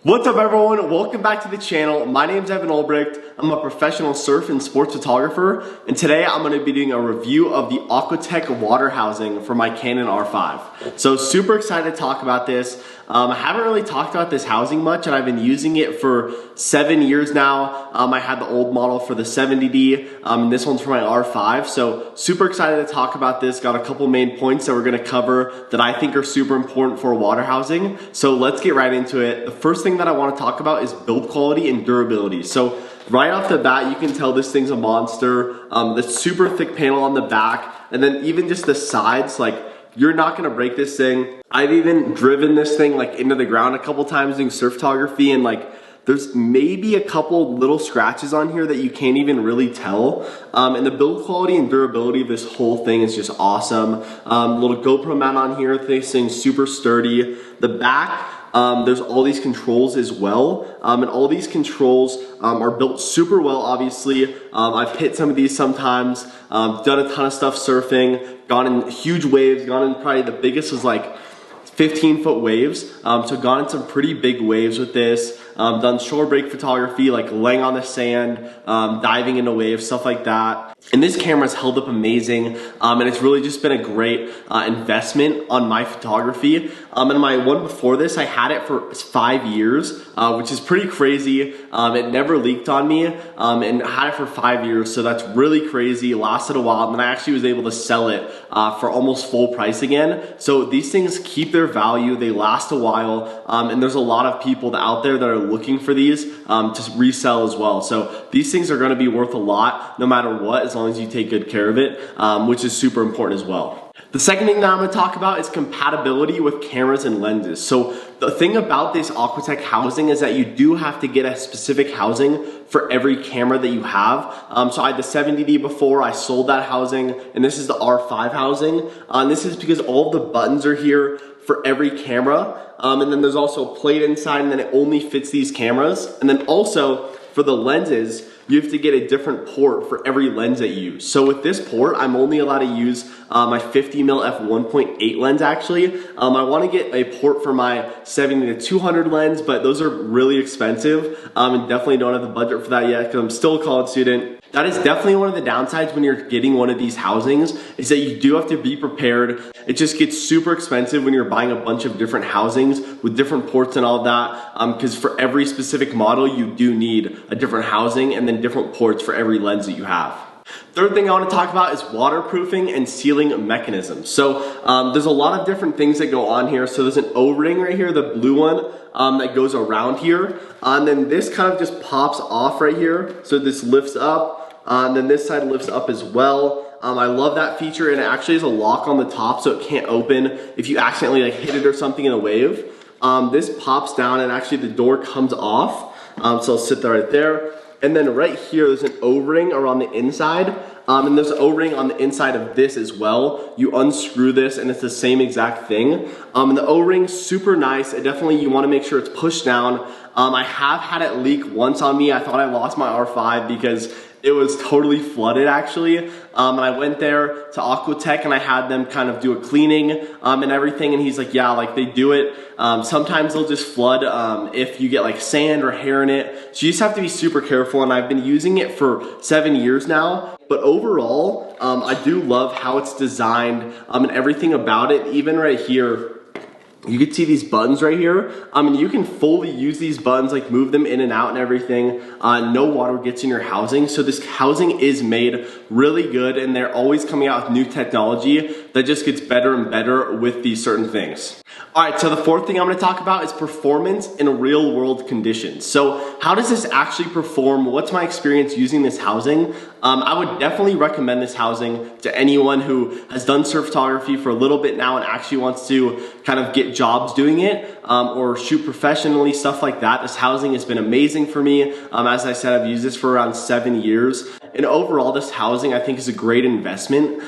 What's up everyone? Welcome back to the channel. My name is Evan Olbricht. I'm a professional surf and sports photographer, and today I'm going to be doing a review of the Aquatech water housing for my Canon R5. So super excited to talk about this. I haven't really talked about this housing much, and I've been using it for 7 years now. I had the old model for the 70D, and this one's for my R5. So super excited to talk about this. Got a couple main points that we're going to cover that I think are super important for water housing. So let's get right into it. The first thing that I want to talk about is build quality and durability. So right off the bat, you can tell this thing's a monster. The super thick panel on the back, and then even just the sides, like you're not gonna break this thing. I've even driven this thing like into the ground a couple times doing surf photography, and like there's maybe a couple little scratches on here that you can't even really tell. And the build quality and durability of this whole thing is just awesome. Little GoPro mount on here, this thing's super sturdy. The back, there's all these controls as well, and all these controls are built super well, obviously. I've hit some of these sometimes, done a ton of stuff surfing, gone in huge waves, gone in probably the biggest was like 15-foot waves, so gone in some pretty big waves with this, done shore break photography, like laying on the sand, diving into waves, stuff like that. And this camera's held up amazing, and it's really just been a great investment on my photography. And my one before this, I had it for 5 years, which is pretty crazy. It never leaked on me, and I had it for 5 years, so that's really crazy. It lasted a while, and then I actually was able to sell it for almost full price again. So these things keep their value, they last a while, and there's a lot of people out there that are looking for these to resell as well. So these things are gonna be worth a lot no matter what, as long as you take good care of it, which is super important as well. The second thing that I'm gonna talk about is compatibility with cameras and lenses. So the thing about this Aquatech housing is that you do have to get a specific housing for every camera that you have. So I had the 70D before, I sold that housing, and this is the R5 housing. And this is because all of the buttons are here for every camera. And then there's also a plate inside, and then it only fits these cameras. And then also for the lenses, you have to get a different port for every lens that you use. So with this port, I'm only allowed to use my 50mm f1.8 lens actually. I wanna get a port for my 70-200 lens, but those are really expensive, and definitely don't have the budget for that yet because I'm still a college student. That is definitely one of the downsides when you're getting one of these housings, is that you do have to be prepared. It just gets super expensive when you're buying a bunch of different housings with different ports and all of that, because for every specific model, you do need a different housing and then different ports for every lens that you have. Third thing I want to talk about is waterproofing and sealing mechanisms. So there's a lot of different things that go on here. So there's an O-ring right here, the blue one, that goes around here. And then this kind of just pops off right here. So this lifts up, and then this side lifts up as well. I love that feature, and it actually has a lock on the top so it can't open if you accidentally like hit it or something in a wave. This pops down and actually the door comes off. So I'll sit there right there. And then right here, there's an O-ring around the inside. And there's an O-ring on the inside of this as well. You unscrew this and it's the same exact thing. And the O-ring's super nice. It definitely, you wanna make sure it's pushed down. I have had it leak once on me. I thought I lost my R5 because it was totally flooded actually. And I went there to Aquatech and I had them kind of do a cleaning and everything, and he's like, yeah, like they do it. Sometimes they'll just flood if you get like sand or hair in it. So you just have to be super careful, and I've been using it for 7 years now. But overall, I do love how it's designed and everything about it. Even right here, you can see these buttons right here. And you can fully use these buttons, like move them in and out and everything. No water gets in your housing. So this housing is made really good, and they're always coming out with new technology that just gets better and better with these certain things. All right, so the fourth thing I'm gonna talk about is performance in real world conditions. So how does this actually perform? What's my experience using this housing? I would definitely recommend this housing to anyone who has done surf photography for a little bit now and actually wants to kind of get jobs doing it, or shoot professionally, stuff like that. This housing has been amazing for me. As I said, I've used this for around 7 years. And overall, this housing I think is a great investment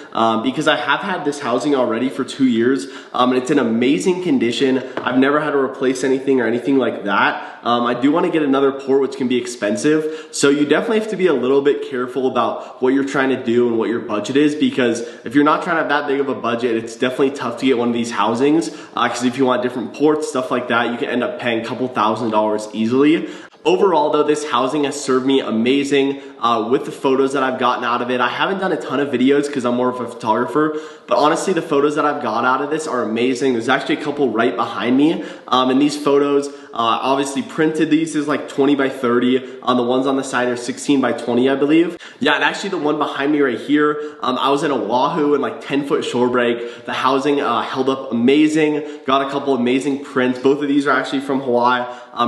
because I have had this housing already for 2 years and it's in amazing condition. I've never had to replace anything or anything like that. I do want to get another port, which can be expensive. So you definitely have to be a little bit careful about what you're trying to do and what your budget is, because if you're not trying to have that big of a budget, it's definitely tough to get one of these housings because if you want different ports, stuff like that, you can end up paying a couple $1,000s easily. Overall though, this housing has served me amazing with the photos that I've gotten out of it. I haven't done a ton of videos because I'm more of a photographer, but honestly the photos that I've got out of this are amazing. There's actually a couple right behind me, and these photos, obviously printed, these is like 20 by 30, on the ones on the side are 16 by 20 I believe. Yeah, and actually the one behind me right here, I was in Oahu in like 10-foot shore break. The housing held up amazing, got a couple amazing prints. Both of these are actually from Hawaii.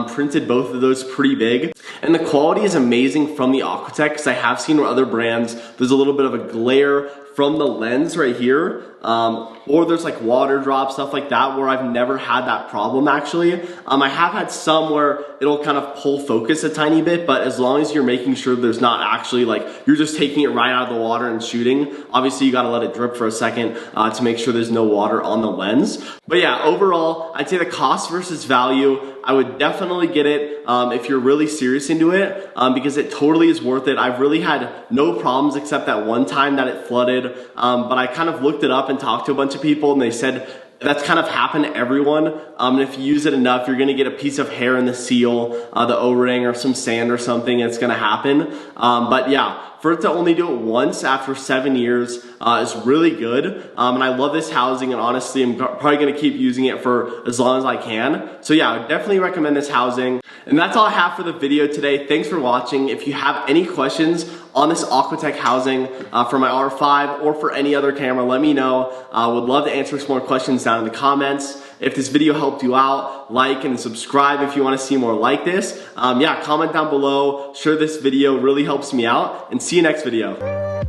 Printed both of those pretty big. And the quality is amazing from the Aquatech, because I have seen where other brands, there's a little bit of a glare from the lens right here, or there's like water drops, stuff like that, where I've never had that problem actually. I have had some where it'll kind of pull focus a tiny bit, but as long as you're making sure there's not actually like, you're just taking it right out of the water and shooting, obviously you gotta let it drip for a second to make sure there's no water on the lens. But yeah, overall, I'd say the cost versus value, I would definitely get it if you're really serious into it, because it totally is worth it. I've really had no problems except that one time that it flooded, but I kind of looked it up and talked to a bunch of people and they said that's kind of happened to everyone, and if you use it enough, you're gonna get a piece of hair in the seal, the O-ring, or some sand or something, it's gonna happen. But yeah, for it to only do it once after 7 years is really good, and I love this housing, and honestly I'm probably gonna keep using it for as long as I can. So yeah, I would definitely recommend this housing. And that's all I have for the video today. Thanks for watching. If you have any questions on this Aquatech housing for my R5 or for any other camera, let me know. I would love to answer some more questions down in the comments. If this video helped you out, like and subscribe if you want to see more like this. Yeah, comment down below, share this video, really helps me out, and see you next video.